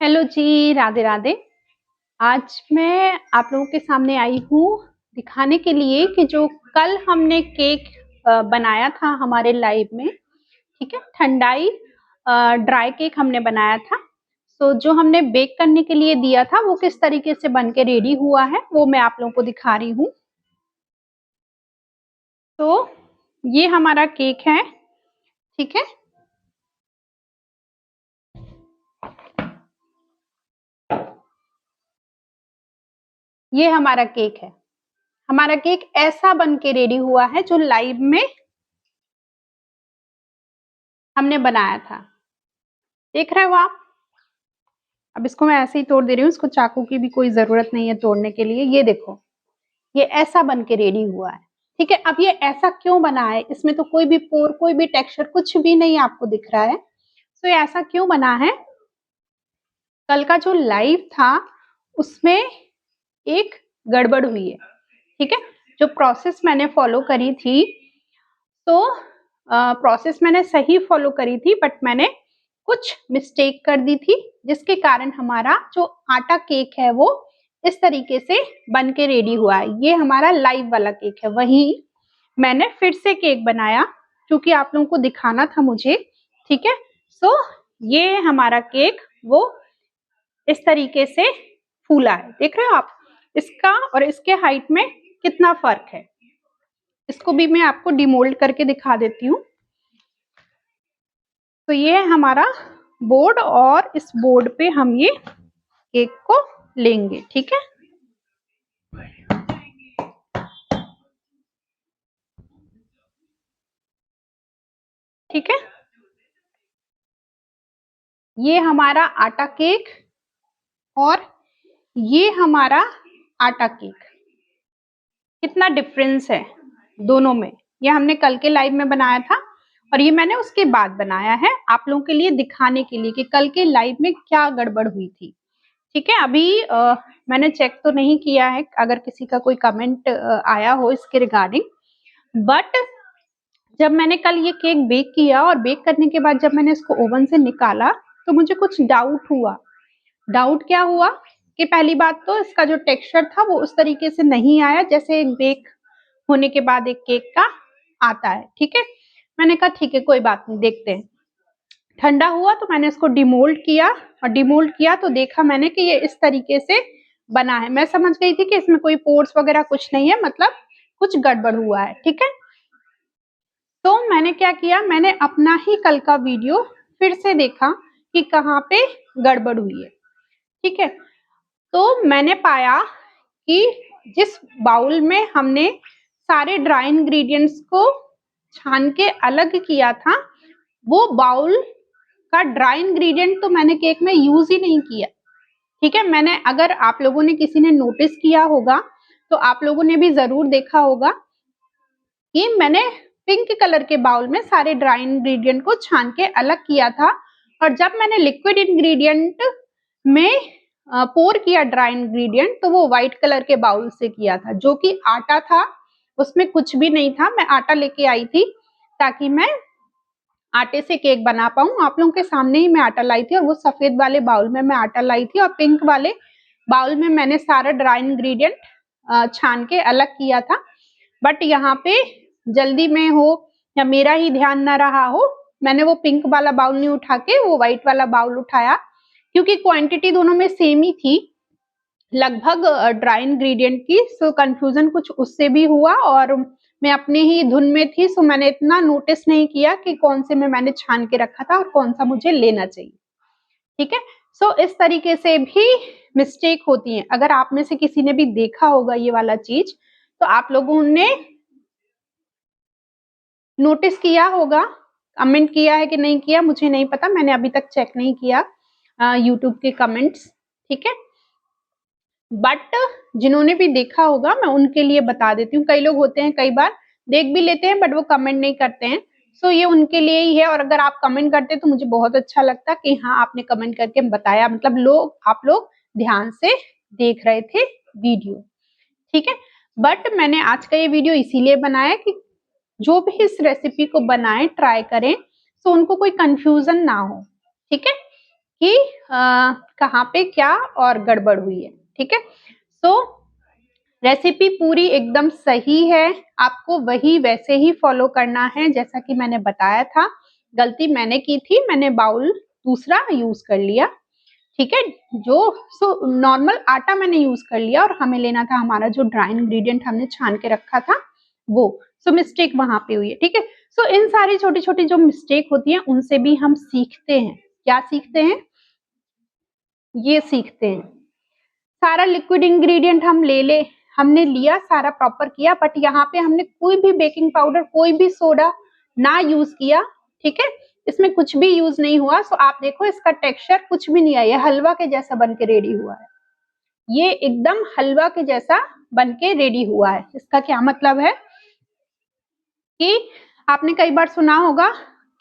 Hello जी, राधे राधे। आज मैं आप लोगों के सामने आई हूँ दिखाने के लिए कि जो कल हमने केक बनाया था हमारे लाइव में, ठीक है। ठंडाई ड्राई केक हमने बनाया था। तो जो हमने बेक करने के लिए दिया था वो किस तरीके से बन के रेडी हुआ है वो मैं आप लोगों को दिखा रही हूँ। तो ये हमारा केक है, ठीक है। ये हमारा केक है। हमारा केक ऐसा बन के रेडी हुआ है जो लाइव में हमने बनाया था। देख रहे हो आप? अब इसको मैं ऐसे ही तोड़ दे रही हूँ, इसको चाकू की भी कोई जरूरत नहीं है तोड़ने के लिए। ये देखो, ये ऐसा बन के रेडी हुआ है, ठीक है। अब ये ऐसा क्यों बना है? इसमें तो कोई भी पोर, कोई भी टेक्सचर कुछ भी नहीं आपको दिख रहा है। तो ये ऐसा क्यों बना है? कल का जो लाइव था उसमें एक गड़बड़ हुई है, ठीक है। जो प्रोसेस मैंने फॉलो करी थी, तो प्रोसेस मैंने सही फॉलो करी थी, बट मैंने कुछ मिस्टेक कर दी थी जिसके कारण हमारा जो आटा केक है वो इस तरीके से बन के रेडी हुआ है। ये हमारा लाइव वाला केक है। वहीं मैंने फिर से केक बनाया क्योंकि आप लोगों को दिखाना था मुझे, ठीक है। सो ये हमारा केक वो इस तरीके से फूला है। देख रहे हो आप? इसका और इसके हाइट में कितना फर्क है। इसको भी मैं आपको डिमोल्ड करके दिखा देती हूँ। तो ये है हमारा बोर्ड और इस बोर्ड पे हम ये केक को लेंगे, ठीक है। ठीक है, ये हमारा आटा केक और ये हमारा आटा केक, कितना डिफरेंस है दोनों में। ये हमने कल के लाइव में बनाया था और ये मैंने उसके बाद बनाया है आप लोगों के लिए दिखाने के लिए कि कल के लाइव में क्या गड़बड़ हुई थी, ठीक है। अभी मैंने चेक तो नहीं किया है अगर किसी का कोई कमेंट आया हो इसके रिगार्डिंग, बट जब मैंने कल ये केक बेक किया और बेक करने के बाद जब मैंने इसको ओवन से निकाला तो मुझे कुछ डाउट हुआ। डाउट क्या हुआ कि पहली बात तो इसका जो टेक्सचर था वो उस तरीके से नहीं आया जैसे एक बेक होने के बाद एक केक का आता है, ठीक है। मैंने कहा ठीक है, कोई बात नहीं, देखते हैं। ठंडा हुआ तो मैंने इसको डिमोल्ड किया और डिमोल्ड किया तो देखा मैंने कि ये इस तरीके से बना है। मैं समझ गई थी कि इसमें कोई पोर्स वगैरह कुछ नहीं है, मतलब कुछ गड़बड़ हुआ है, ठीक है। तो मैंने क्या किया, मैंने अपना ही कल का वीडियो फिर से देखा कि कहाँ पे गड़बड़ हुई है, ठीक है। तो मैंने पाया कि जिस बाउल में हमने सारे ड्राई इंग्रेडिएंट्स को छान के अलग किया था वो बाउल का ड्राई इंग्रेडिएंट तो मैंने केक में यूज ही नहीं किया, ठीक है। मैंने, अगर आप लोगों ने किसी ने नोटिस किया होगा तो आप लोगों ने भी जरूर देखा होगा कि मैंने पिंक कलर के बाउल में सारे ड्राई इंग्रेडिएंट को छान के अलग किया था और जब मैंने लिक्विड इंग्रेडिएंट में पोर किया ड्राई इंग्रेडिएंट तो वो व्हाइट कलर के बाउल से किया था, जो कि आटा था, उसमें कुछ भी नहीं था। मैं आटा लेके आई थी ताकि मैं आटे से केक बना पाऊं। आप लोगों के सामने ही मैं आटा लाई थी और वो सफेद वाले बाउल में मैं आटा लाई थी और पिंक वाले बाउल में मैंने सारा ड्राई इंग्रेडिएंट छान के अलग किया था। बट यहाँ पे जल्दी में हो या मेरा ही ध्यान ना रहा हो, मैंने वो पिंक वाला बाउल नहीं उठा के वो व्हाइट वाला बाउल उठाया क्योंकि क्वांटिटी दोनों में सेम ही थी लगभग ड्राई इंग्रेडिएंट की। सो कंफ्यूजन कुछ उससे भी हुआ और मैं अपने ही धुन में थी, सो मैंने इतना नोटिस नहीं किया कि कौन से में मैंने छान के रखा था और कौन सा मुझे लेना चाहिए, ठीक है। सो इस तरीके से भी मिस्टेक होती है। अगर आप में से किसी ने भी देखा होगा ये वाला चीज तो आप लोगों ने नोटिस किया होगा, कमेंट किया है कि नहीं किया मुझे नहीं पता, मैंने अभी तक चेक नहीं किया यूट्यूब के कमेंट्स, ठीक है। बट जिन्होंने भी देखा होगा मैं उनके लिए बता देती हूँ। कई लोग होते हैं कई बार देख भी लेते हैं बट वो कमेंट नहीं करते हैं, सो ये उनके लिए ही है। और अगर आप कमेंट करते तो मुझे बहुत अच्छा लगता कि हाँ आपने कमेंट करके बताया, मतलब आप लोग ध्यान से देख रहे थे वीडियो, ठीक है। बट मैंने आज का ये वीडियो इसीलिए बनाया कि जो भी इस रेसिपी को बनाएं ट्राई करें तो उनको कोई कंफ्यूजन ना हो, ठीक है। कि कहाँ पे क्या और गड़बड़ हुई है। ठीक है, सो रेसिपी पूरी एकदम सही है, आपको वही वैसे ही फॉलो करना है जैसा कि मैंने बताया था। गलती मैंने की थी, मैंने बाउल दूसरा यूज कर लिया। ठीक है, जो नॉर्मल आटा मैंने यूज कर लिया और हमें लेना था हमारा जो ड्राई इंग्रेडिएंट हमने छान के रखा था वो। सो मिस्टेक वहां पे हुई है। ठीक है, सो इन सारी छोटी छोटी जो मिस्टेक होती है उनसे भी हम सीखते हैं। क्या सीखते हैं? ये सीखते हैं। सारा लिक्विड इंग्रेडिएंट हम हमने लिया, सारा प्रॉपर किया, बट यहाँ पे हमने कोई भी बेकिंग पाउडर, कोई भी सोडा ना यूज किया। ठीक है, इसमें कुछ भी यूज नहीं हुआ। सो आप देखो इसका टेक्सचर कुछ भी नहीं आया, हलवा के जैसा बन के रेडी हुआ है। ये एकदम हलवा के जैसा बन के रेडी हुआ है। इसका क्या मतलब है कि आपने कई बार सुना होगा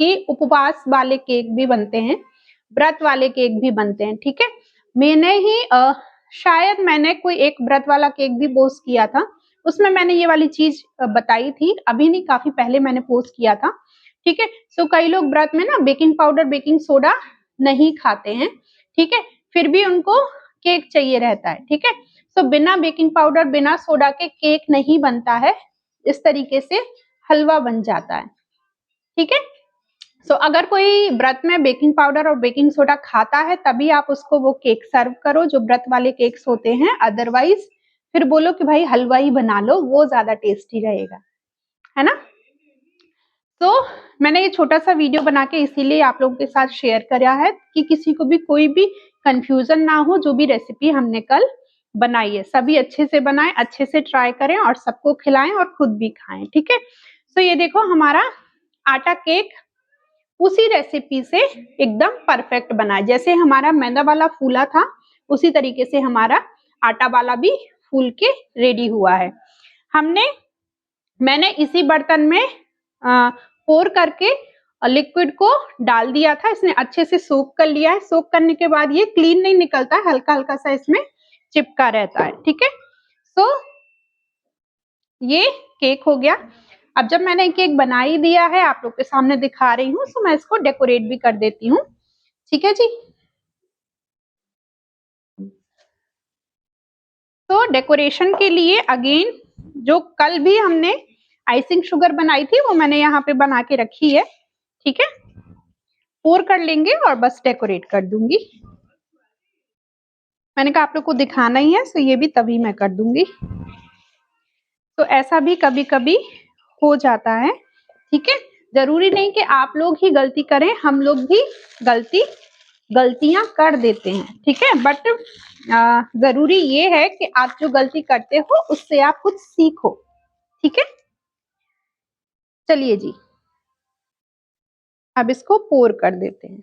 कि उपवास वाले केक भी बनते हैं, व्रत वाले केक भी बनते हैं। ठीक है, मैंने ही शायद मैंने कोई एक व्रत वाला केक भी पोस्ट किया था, उसमें मैंने ये वाली चीज बताई थी। अभी नहीं, काफी पहले मैंने पोस्ट किया था। ठीक है, सो कई लोग व्रत में ना बेकिंग पाउडर, बेकिंग सोडा नहीं खाते हैं। ठीक है, फिर भी उनको केक चाहिए रहता है। ठीक है, सो बिना बेकिंग पाउडर, बिना सोडा के केक नहीं बनता है। इस तरीके से हलवा बन जाता है। ठीक है, सो अगर कोई व्रत में बेकिंग पाउडर और बेकिंग सोडा खाता है तभी आप उसको वो केक सर्व करो जो व्रत वाले केक्स होते हैं। अदरवाइज फिर बोलो कि भाई हलवा ही बना लो, वो ज्यादा टेस्टी रहेगा, है ना। तो मैंने ये छोटा सा वीडियो बना के इसीलिए आप लोगों के साथ शेयर करा है कि किसी को भी कोई भी कंफ्यूजन ना हो। जो भी रेसिपी हमने कल बनाई है सभी अच्छे से बनाएं, अच्छे से ट्राई करें और सबको खिलाएं और खुद भी खाएं। ठीक है, तो ये देखो हमारा आटा केक उसी रेसिपी से एकदम परफेक्ट बना है। जैसे हमारा मैदा वाला फूला था उसी तरीके से हमारा आटा वाला भी फूल के रेडी हुआ है। मैंने इसी बर्तन में पोर करके लिक्विड को डाल दिया था। इसने अच्छे से सोक कर लिया है। सोक करने के बाद ये क्लीन नहीं निकलता, हल्का हल्का सा इसमें चिपका रहता है। ठीक है, सो ये केक हो गया। अब जब मैंने केक बना ही दिया है, आप लोग के सामने दिखा रही हूँ, तो मैं इसको डेकोरेट भी कर देती हूँ। ठीक है जी, तो डेकोरेशन के लिए अगेन जो कल भी हमने आइसिंग शुगर बनाई थी वो मैंने यहाँ पे बना के रखी है। ठीक है, पोर कर लेंगे और बस डेकोरेट कर दूंगी। मैंने कहा आप लोग को दिखाना ही है, तो ये भी तभी मैं कर दूंगी। तो ऐसा भी कभी कभी हो जाता है। ठीक है, जरूरी नहीं कि आप लोग ही गलती करें, हम लोग भी गलतियां कर देते हैं। ठीक है, बट जरूरी ये है कि आप जो गलती करते हो उससे आप कुछ सीखो। ठीक है, चलिए जी, अब इसको पोर कर देते हैं।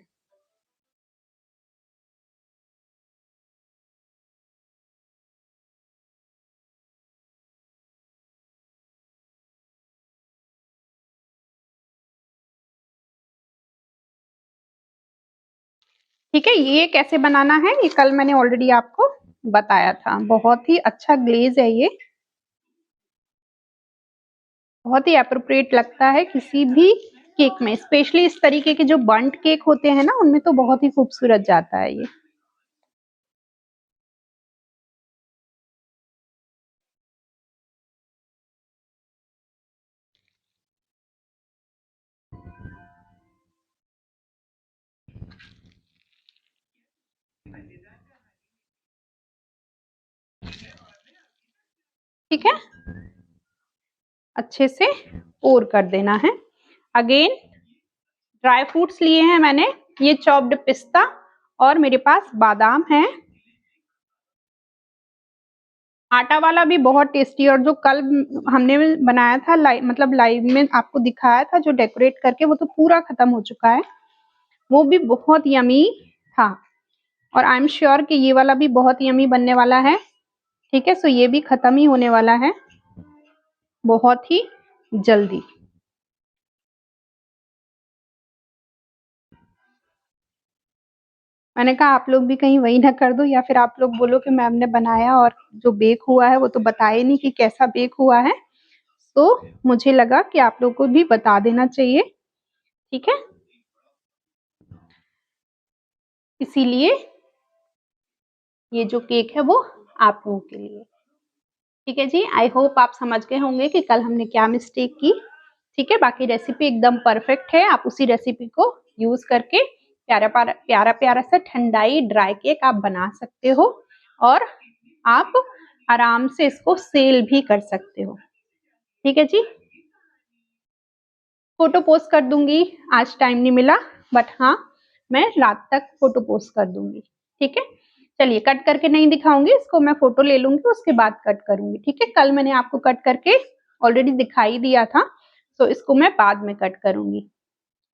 ठीक है, ये कैसे बनाना है ये कल मैंने ऑलरेडी आपको बताया था। बहुत ही अच्छा ग्लेज है ये, बहुत ही अप्रोप्रिएट लगता है किसी भी केक में, स्पेशली इस तरीके के जो बंट केक होते हैं ना उनमें तो बहुत ही खूबसूरत जाता है ये। ठीक है, अच्छे से पोर कर देना है। अगेन ड्राई फ्रूट्स लिए हैं मैंने, ये चॉप्ड पिस्ता और मेरे पास बादाम है। आटा वाला भी बहुत टेस्टी, और जो कल हमने बनाया था मतलब लाइव में आपको दिखाया था जो डेकोरेट करके, वो तो पूरा खत्म हो चुका है। वो भी बहुत यमी था, और आई एम श्योर कि ये वाला भी बहुत यमी बनने वाला है। ठीक है, सो ये भी खत्म ही होने वाला है बहुत ही जल्दी। मैंने कहा आप लोग भी कहीं वही ना कर दो, या फिर आप लोग बोलो कि मैम ने बनाया और जो बेक हुआ है वो तो बताए नहीं कि कैसा बेक हुआ है। तो मुझे लगा कि आप लोग को भी बता देना चाहिए। ठीक है, इसीलिए ये जो केक है वो आप लोगों के लिए। ठीक है जी, आई होप आप समझ गए होंगे कि कल हमने क्या मिस्टेक की। ठीक है, बाकी रेसिपी एकदम परफेक्ट है। आप उसी रेसिपी को यूज करके प्यारा प्यारा सा ठंडाई ड्राई केक आप बना सकते हो और आप आराम से इसको सेल भी कर सकते हो। ठीक है जी, फोटो पोस्ट कर दूंगी, आज टाइम नहीं मिला, बट हाँ मैं रात तक फोटो पोस्ट कर दूंगी। ठीक है, चलिए कट करके नहीं दिखाऊंगी इसको, मैं फोटो ले लूंगी उसके बाद कट करूंगी। ठीक है, कल मैंने आपको कट करके ऑलरेडी दिखाई दिया था, तो इसको मैं बाद में कट करूंगी।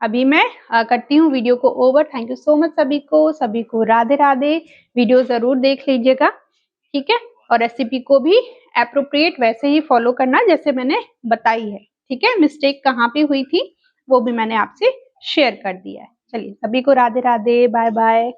अभी मैं करती हूँ वीडियो को over. Thank you so much सभी को राधे राधे। वीडियो जरूर देख लीजिएगा। ठीक है, और रेसिपी को भी एप्रोप्रिएट वैसे ही फॉलो करना जैसे मैंने बताई है। ठीक है, मिस्टेक कहाँ पे हुई थी वो भी मैंने आपसे शेयर कर दिया है। चलिए सभी को राधे राधे, बाय बाय।